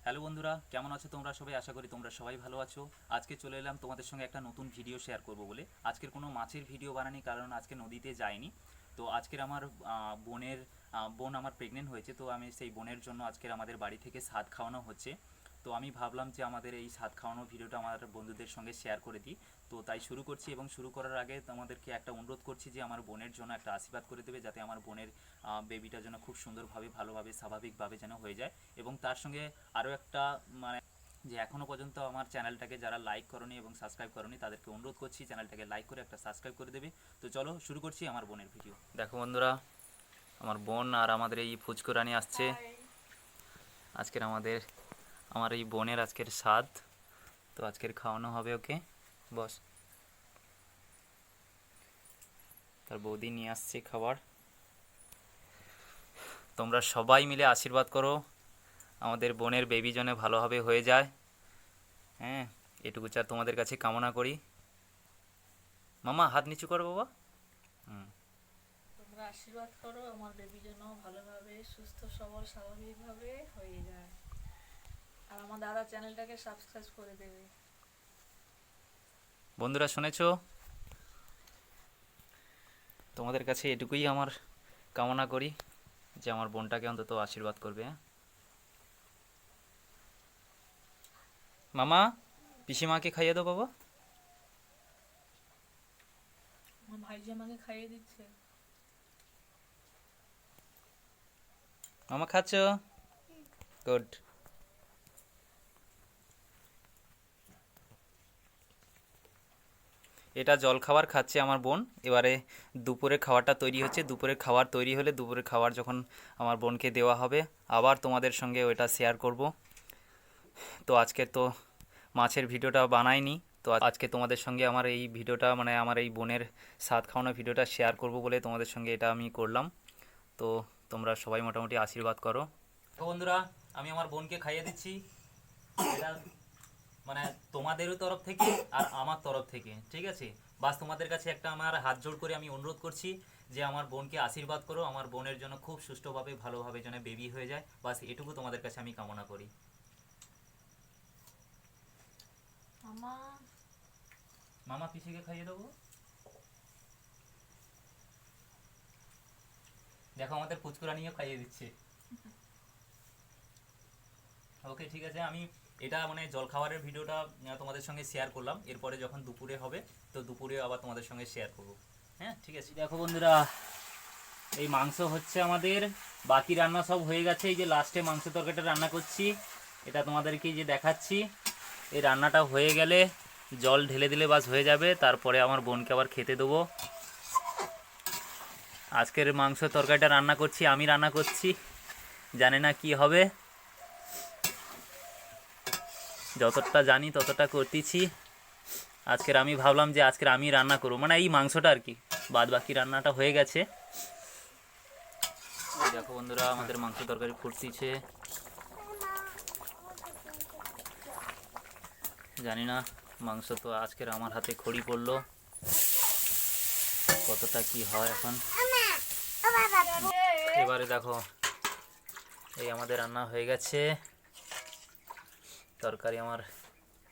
Hello বন্ধুরা, কেমন আছো তোমরা সবাই? আশা করি তোমরা সবাই ভালো আছো। আজকে চলে এলাম তোমাদের সঙ্গে একটা নতুন ভিডিও শেয়ার করব বলে। আজকের কোনো মাছের ভিডিও বানানি, কারণ আজকে নদীতে যাইনি। তো আজকের আমার বোন আমার প্রেগনেন্ট হয়েছে, তো আমি সেই বোনের জন্য আজকের আমাদের বাড়ি থেকে সাদ খাওয়ানো হচ্ছে। তো আমি ভাবলাম যে আমাদের এই সাদ খাওয়ানো ভিডিওটা আমার বন্ধুদের সঙ্গে শেয়ার করে দিই। তো তাই শুরু করছি, এবং শুরু করার আগে তোমাদেরকে একটা অনুরোধ করছি যে আমার বোনের জন্য একটা আশীর্বাদ করে দেবে, যাতে আমার বোনের বেবিটা যেন খুব সুন্দরভাবে, ভালোভাবে, স্বাভাবিকভাবে যেন হয়ে যায়। এবং তার সঙ্গে আরও একটা, মানে, যে এখনও পর্যন্ত আমার চ্যানেলটাকে যারা লাইক করনি এবং সাবস্ক্রাইব করনি, তাদেরকে অনুরোধ করছি চ্যানেলটাকে লাইক করে একটা সাবস্ক্রাইব করে দেবে। তো চলো শুরু করছি আমার বোনের ভিডিও। দেখো বন্ধুরা, আমার বোন আর আমাদের এই ফুচকুরানি আসছে। আজকের আমার এই বোনের আজকের স্বাদ, তো আজকের খাওয়ানো হবে ওকে। বস, তার বৌদি নিয়ে আসছে খাবার। তোমরা সবাই মিলে আশীর্বাদ করো আমাদের বোনের বেবি যেন ভালোভাবে হয়ে যায়। হ্যাঁ, এটুকু চা তোমাদের কাছে কামনা করি। মামা হাত নিচু করো বাবা। হুম। তোমরা আশীর্বাদ করো আমার বেবি যেন ভালোভাবে সুস্থ সবল স্বাভাবিকভাবে হয়ে যায়। আর আমার দাদা চ্যানেলটাকে সাবস্ক্রাইব করে দেবে। বন্ধুরা শুনেছো? তোমাদের কাছে এটুকুই আমার কামনা করি, যে আমার বোনটাকে অন্তত আশীর্বাদ করবে। হ্যাঁ মামা, পিসিমাকে খাইয়ে দাও বাবা। আমার ভাইজি আমাকে খাইয়ে দিচ্ছে। মামা খাচ্ছ? গুড। এটা জল খাবার খাচ্ছে আমার বোন। এবারে দুপুরের খাবারটা তৈরি হচ্ছে। দুপুরের খাবার তৈরি হলে, দুপুরের খাবার যখন আমার বোনকে দেওয়া হবে, আবার তোমাদের সঙ্গে ওটা শেয়ার করব। তো আজকে তো মাছের ভিডিওটা বানাইনি, তো আজকে তোমাদের সঙ্গে আমার এই ভিডিওটা, মানে আমার এই বোনের স্বাদ খাওয়ানোর ভিডিওটা শেয়ার করব বলে তোমাদের সঙ্গে এটা আমি করলাম। তো তোমরা সবাই মোটামুটি আশীর্বাদ করো। তো বন্ধুরা, আমি আমার বোনকে খাইয়ে দিচ্ছি। এটা মানে তোমাদেরও তরফ থেকে আর আমার তরফ থেকে, ঠিক আছে? বাস তোমাদের কাছে একটা আমার হাত জোড় করে আমি অনুরোধ করছি যে আমার বোনকে আশীর্বাদ করো, আমার বোনের জন্য খুব সুষ্ঠুভাবে, ভালোভাবে যেন বেবি হয়ে যায়। বাস এটুকু তোমাদের কাছে আমি কামনা করি। মামা, মামা পিসিকে খাইয়ে দেবো। দেখো আমাদের পুচকুরানিও খাইয়ে দিচ্ছে। ওকে, ঠিক আছে। আমি এটা মানে জলখাবারের ভিডিওটা তোমাদের সঙ্গে শেয়ার করলাম। এরপরে যখন দুপুরে হবে, তো দুপুরে আবার তোমাদের সঙ্গে শেয়ার করব। হ্যাঁ, ঠিক আছে। দেখো বন্ধুরা, এই মাংস হচ্ছে আমাদের, বাকি রান্না সব হয়ে গেছে। এই যে লাস্টে মাংস তরকারিটা রান্না করছি, এটা তোমাদেরকে এই যে দেখাচ্ছি। এই রান্নাটা হয়ে গেলে জল ঢেলে দিলে বাস হয়ে যাবে। তারপরে আমার বোনকে আবার খেতে দেবো। আজকের মাংস তরকারিটা রান্না করছি, আমি রান্না করছি। জানি না কি হবে, যতটা জানি ততটা করতেছি। আজকের আমি ভাবলাম যে আজকের আমি রান্না করবো, মানে এই মাংসটা আর কি। বাদ বাকি রান্নাটা হয়ে গেছে। দেখো বন্ধুরা, আমাদের মাংস তরকারি ফুটতিছে। জানি না, মাংস তো আজকের আমার হাতে খড়ি পড়লো, কতটা কি হয় এখন। এবারে দেখো, এই আমাদের রান্না হয়ে গেছে, তরকারি আমার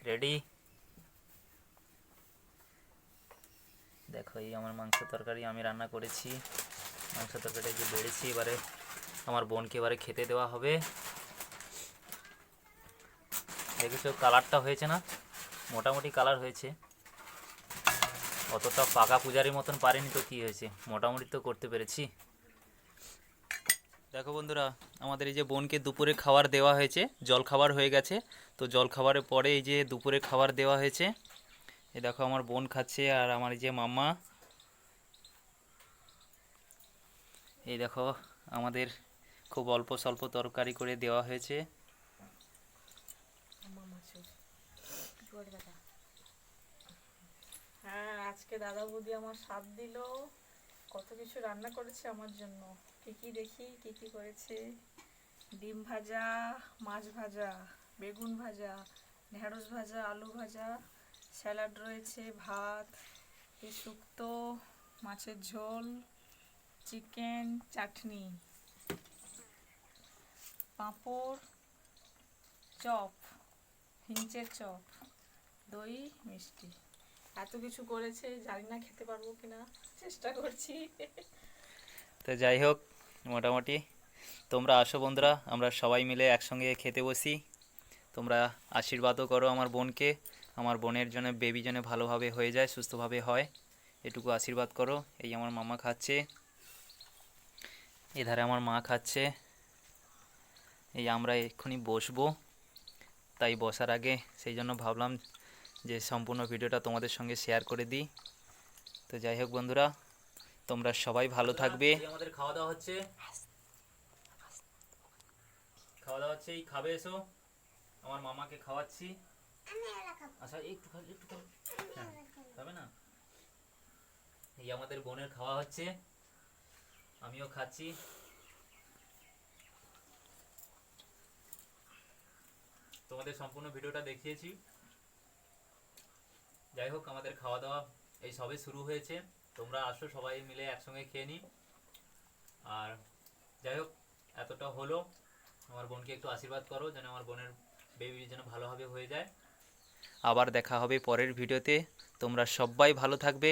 রেডি। দেখো, এই আমার মাংস তরকারি আমি রান্না করেছি। মাংস তরকারিটা যে বেড়েছি, এবারে আমার বোনকে এবারে খেতে দেওয়া হবে। দেখেছো কালারটা হয়েছে না? মোটামুটি কালার হয়েছে, অতটা পাকা পূজারির মতন পারিনি, তো কি হয়েছে, মোটামুটি তো করতে পেরেছি। দেখো বন্ধুরা, আমাদের এই যে বোনকে দুপুরে খাবার দেওয়া হয়েছে, জল খাবার হয়ে গেছে। তো জল খাবারের পরে এই যে দুপুরে খাবার দেওয়া হয়েছে। এই দেখো আমার বোন খাচ্ছে, আর আমার এই যে মাম্মা। এই দেখো, আমাদের খুব অল্প স্বল্প তরকারি করে দেওয়া হয়েছে। মামা মাছের হ্যাঁ, আজকে দাদা বৌদি আমার সাথ দিল, কত কিছু রান্না করেছে আমার জন্য। কি কি দেখি কি কি করেছে। ডিম ভাজা, মাছ ভাজা, বেগুন ভাজা, ঢেঁড়স ভাজা, আলু ভাজা, স্যালাড রয়েছে, ভাত, এই শুক্তো, মাছের ঝোল, চিকেন, চাটনি, পাঁপড়, চপ, হিঞ্চের চপ, দই মিষ্টি, এত কিছু করেছে, জানি না খেতে পারবো কিনা, চেষ্টা করছি। তো যাই হোক, মোটামুটি তোমরা আসো বন্ধুরা, আমরা সবাই মিলে একসঙ্গে খেতে বসি। তোমরা আশীর্বাদও করো আমার বোনকে, আমার বোনের জন্য বেবি যেন ভালোভাবে হয়ে যায়, সুস্থভাবে হয়, এটুকু আশীর্বাদ করো। এই আমার মামা খাচ্ছে, এধারে আমার মা খাচ্ছে। এই আমরা এক্ষুনি বসবো, তাই বসার আগে সেই জন্য ভাবলাম যে সম্পূর্ণ ভিডিওটা তোমাদের সঙ্গে শেয়ার করে দিই। তো যাই হোক বন্ধুরা, তোমরা সবাই ভালো থাকবে। আমাদের খাওয়া দাওয়া হচ্ছে, এই খাবে এসো, আমার মামাকে খাওয়াচ্ছি। আচ্ছা একটু খাবে, একটু খাবে, হ্যাঁ খাবে না। এই আমাদের বোনের খাওয়া হচ্ছে, আমিও খাচ্ছি। তোমাদের সম্পূর্ণ ভিডিওটা দেখিয়েছি। যাই হোক, আমাদের খাওয়া দাওয়া এই সবে শুরু হয়েছে, তোমরা আসো সবাই মিলে একসঙ্গে খেয়ে নিই। আর যাই হোক, এতটা হলো, আমার বোনকে একটু আশীর্বাদ করো যেন আমার বোনের বেবি যেন ভালোভাবে হয়ে যায়। আবার দেখা হবে পরের ভিডিওতে, তোমরা সবাই ভালো থাকবে।